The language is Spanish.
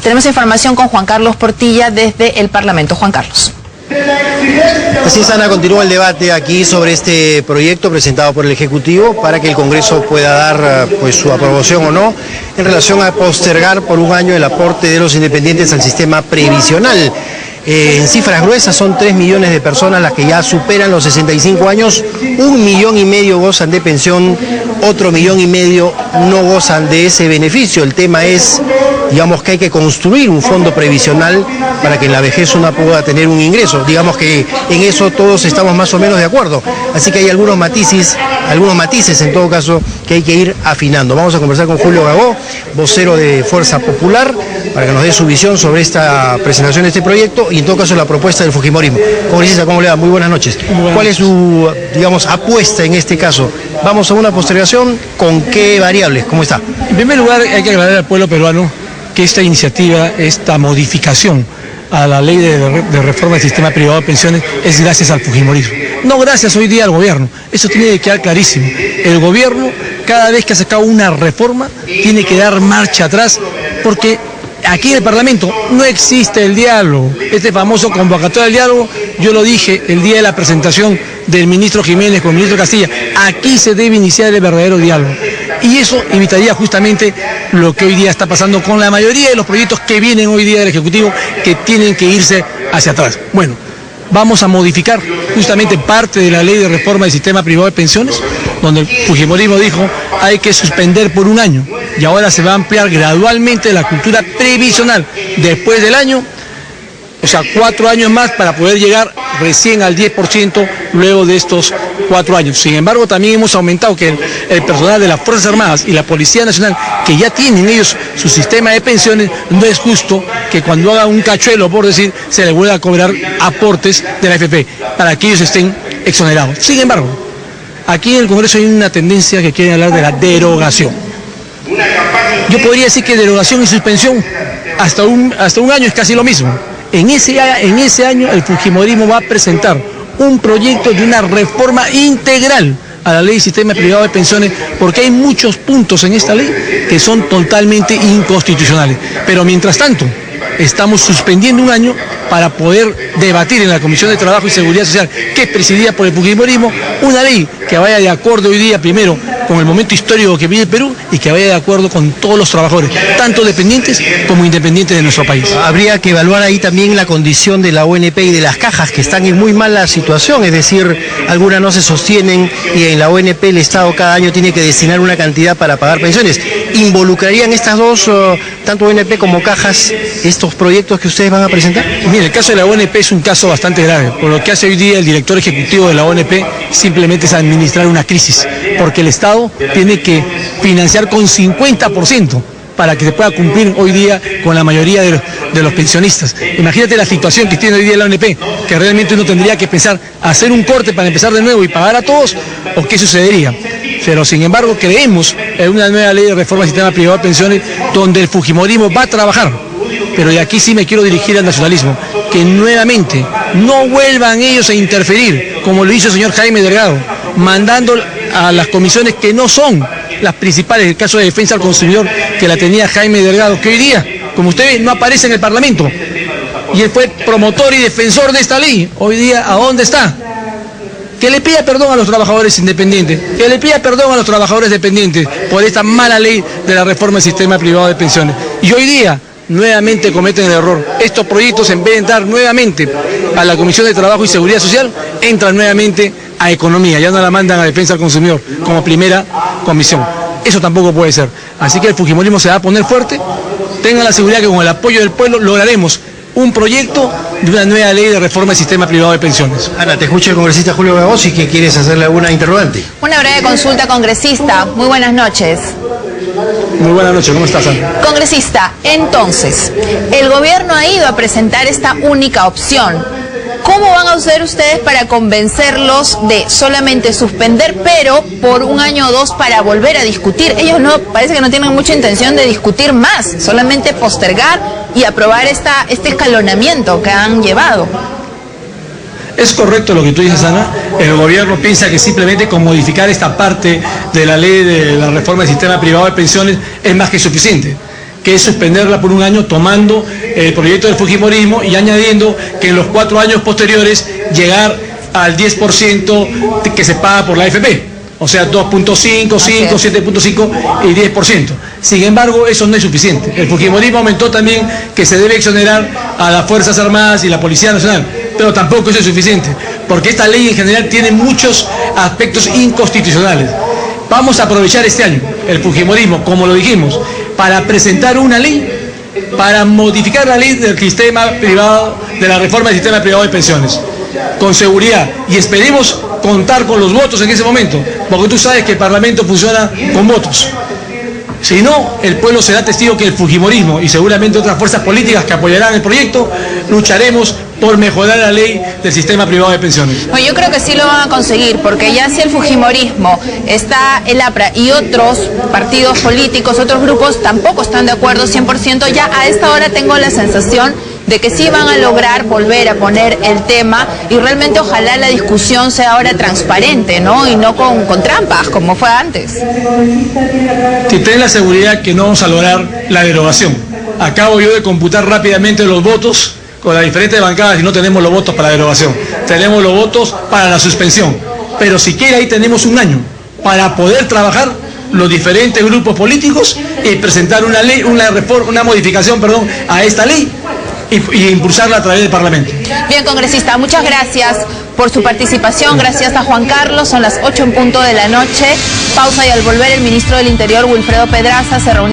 Tenemos información con Juan Carlos Portilla desde el Parlamento. Juan Carlos. Así es, Ana, continúa el debate aquí sobre este proyecto presentado por el Ejecutivo para que el Congreso pueda dar su aprobación o no en relación a postergar por un año el aporte de los independientes al sistema previsional. En cifras gruesas son 3 millones de personas las que ya superan los 65 años, 1,5 millones gozan de pensión, otro 1,5 millones no gozan de ese beneficio. El tema es, digamos, que hay que construir un fondo previsional para que en la vejez uno pueda tener un ingreso. Digamos que en eso todos estamos más o menos de acuerdo. Así que hay algunos matices en todo caso que hay que ir afinando. Vamos a conversar con Julio Gagó, vocero de Fuerza Popular, para que nos dé su visión sobre esta presentación de este proyecto y en todo caso la propuesta del fujimorismo. Congresista, ¿cómo le va? Muy buenas noches. ¿Cuál es su, digamos, apuesta en este caso? ¿Vamos a una postergación? ¿Con qué variables? ¿Cómo está? En primer lugar, hay que aclarar al pueblo peruano que esta iniciativa, esta modificación a la ley de reforma del sistema privado de pensiones es gracias al fujimorismo. No gracias hoy día al gobierno. Eso tiene que quedar clarísimo. El gobierno, cada vez que ha sacado una reforma, tiene que dar marcha atrás porque aquí en el Parlamento no existe el diálogo. Este famoso convocatoria del diálogo, yo lo dije el día de la presentación del ministro Jiménez con el ministro Castilla, aquí se debe iniciar el verdadero diálogo. Y eso evitaría justamente lo que hoy día está pasando con la mayoría de los proyectos que vienen hoy día del Ejecutivo, que tienen que irse hacia atrás. Bueno, vamos a modificar justamente parte de la ley de reforma del sistema privado de pensiones, donde el fujimorismo dijo hay que suspender por un año y ahora se va a ampliar gradualmente la cultura previsional después del año, o sea, 4 años más para poder llegar recién al 10% luego de estos 4 años. Sin embargo, también hemos aumentado que el personal de las Fuerzas Armadas y la Policía Nacional, que ya tienen ellos su sistema de pensiones, no es justo que cuando haga un cachuelo, por decir, se le vuelva a cobrar aportes de la AFP para que ellos estén exonerados. Sin embargo, aquí en el Congreso hay una tendencia que quieren hablar de la derogación. Yo podría decir que derogación y suspensión hasta un año es casi lo mismo. En ese año el fujimorismo va a presentar un proyecto de una reforma integral a la ley de sistema privado de pensiones, porque hay muchos puntos en esta ley que son totalmente inconstitucionales. Pero mientras tanto, estamos suspendiendo un año para poder debatir en la Comisión de Trabajo y Seguridad Social, que es presidida por el fujimorismo, una ley que vaya de acuerdo hoy día, primero, con el momento histórico que vive el Perú y que vaya de acuerdo con todos los trabajadores, tanto dependientes como independientes de nuestro país. Habría que evaluar ahí también la condición de la ONP y de las cajas, que están en muy mala situación, es decir, algunas no se sostienen y en la ONP el Estado cada año tiene que destinar una cantidad para pagar pensiones. ¿Involucrarían estas dos, tanto ONP como cajas, estos proyectos que ustedes van a presentar? Mire, el caso de la ONP es un caso bastante grave. Por lo que hace hoy día el director ejecutivo de la ONP simplemente es administrar una crisis, porque el Estado tiene que financiar con 50% para que se pueda cumplir hoy día con la mayoría de los pensionistas. Imagínate la situación que tiene hoy día la ONP, que realmente uno tendría que pensar hacer un corte para empezar de nuevo y pagar a todos, o qué sucedería. Pero sin embargo creemos en una nueva ley de reforma del sistema privado de pensiones donde el fujimorismo va a trabajar. Pero de aquí sí me quiero dirigir al nacionalismo, que nuevamente no vuelvan ellos a interferir, como lo hizo el señor Jaime Delgado, mandando a las comisiones que no son las principales, el caso de defensa al consumidor que la tenía Jaime Delgado, que hoy día, como usted ve, no aparece en el Parlamento. Y él fue promotor y defensor de esta ley. Hoy día, ¿a dónde está? Que le pida perdón a los trabajadores independientes, que le pida perdón a los trabajadores dependientes por esta mala ley de la reforma del sistema privado de pensiones. Y hoy día nuevamente cometen el error. Estos proyectos, en vez de entrar nuevamente a la Comisión de Trabajo y Seguridad Social, entran nuevamente a Economía, ya no la mandan a Defensa al Consumidor como primera comisión. Eso tampoco puede ser. Así que el fujimorismo se va a poner fuerte. Tengan la seguridad que con el apoyo del pueblo lograremos un proyecto de una nueva ley de reforma del sistema privado de pensiones. Ana, te escucha el congresista Julio Gagó, si que quieres hacerle alguna interrogante. Una breve consulta, congresista. Muy buenas noches. Muy buenas noches, ¿cómo estás, Ana? Congresista, entonces, el gobierno ha ido a presentar esta única opción. ¿Cómo van a hacer ustedes para convencerlos de solamente suspender, pero por un año o dos para volver a discutir? Ellos no, parece que no tienen mucha intención de discutir más, solamente postergar y aprobar este escalonamiento que han llevado. Es correcto lo que tú dices, Ana. El gobierno piensa que simplemente con modificar esta parte de la ley de la reforma del sistema privado de pensiones es más que suficiente. que es suspenderla por un año, tomando el proyecto del fujimorismo y añadiendo que en los 4 años posteriores llegar al 10% que se paga por la AFP. O sea, 2.5, 5, 7.5 y 10%. Sin embargo, eso no es suficiente. El fujimorismo aumentó también que se debe exonerar a las Fuerzas Armadas y la Policía Nacional, pero tampoco eso es suficiente, porque esta ley en general tiene muchos aspectos inconstitucionales. Vamos a aprovechar este año, el fujimorismo, como lo dijimos, para presentar una ley, para modificar la ley del sistema privado, de la reforma del sistema privado de pensiones, con seguridad, y esperemos contar con los votos en ese momento, porque tú sabes que el Parlamento funciona con votos. Si no, el pueblo será testigo que el fujimorismo y seguramente otras fuerzas políticas que apoyarán el proyecto, lucharemos por mejorar la ley del sistema privado de pensiones. Bueno, yo creo que sí lo van a conseguir, porque ya si el fujimorismo, está el APRA y otros partidos políticos, otros grupos tampoco están de acuerdo 100%, ya a esta hora tengo la sensación de que sí van a lograr volver a poner el tema y realmente ojalá la discusión sea ahora transparente, ¿no? Y no con trampas, como fue antes. Si ten la seguridad que no vamos a lograr la derogación. Acabo yo de computar rápidamente los votos con las diferentes bancadas y no tenemos los votos para la derogación. Tenemos los votos para la suspensión. Pero siquiera ahí tenemos un año para poder trabajar los diferentes grupos políticos y presentar una ley, una modificación, a esta ley y impulsarla a través del Parlamento. Bien, congresista, muchas gracias por su participación. Gracias a Juan Carlos. Son las 8:00 p.m. Pausa y al volver el ministro del Interior, Wilfredo Pedraza, se reunió